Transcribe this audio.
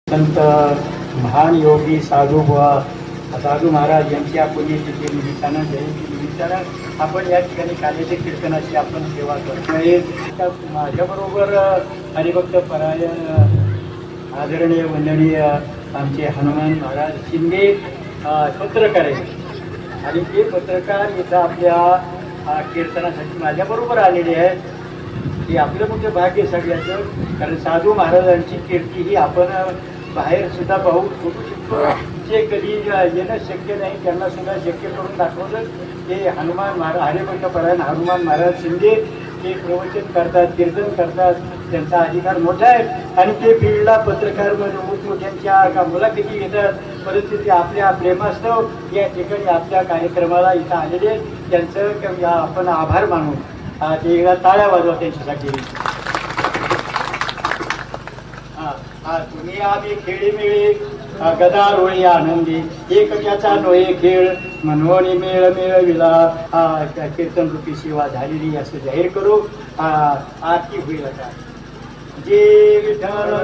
संत महान योगी साधू महाराज यांच्या पुण्यतिथी निमित्तानं जयंती निमित्तानं आपण या ठिकाणी काल्याच्या कीर्तनाची आपण सेवा करतोय. माझ्याबरोबर हरिभक्त परायण आदरणीय वंदनीय आमचे हनुमान महाराज शिंदे पत्रकार आहेत आणि ते पत्रकार इथं आपल्या कीर्तनासाठी माझ्याबरोबर आलेले आहेत. हे आपलं मोठं भाग्य सगळ्याचं, कारण साधू महाराजांची कीर्ती ही आपण बाहेर सुद्धा बघू शकतो. जे कधी येणं शक्य नाही त्यांना सुद्धा शक्य करून दाखवलं. ते हनुमान महाराज हरिभक्त परायण हनुमान महाराज शिंदे ते प्रवचन करतात, कीर्तन करतात, त्यांचा अधिकार मोठा आहे आणि ते फील्डला पत्रकार मोठमोठ्यांच्या मुलाखती घेतात. परंतु ते आपल्या प्रेमास्तव या ठिकाणी आपल्या कार्यक्रमाला इथं आलेले त्यांचं आपण आभार मानू. ते एकदा टाळ्या वाजवा त्यांच्यासाठी. तुम्ही आम्ही खेळी मिळे गदा रोळी आनंदी एक त्याचा नोये खेळ मनोनी मेळ मिळविला. कीर्तन रूपी सेवा झालेली असं जाहीर करू. आरती होईल आता. जे विठ्ठल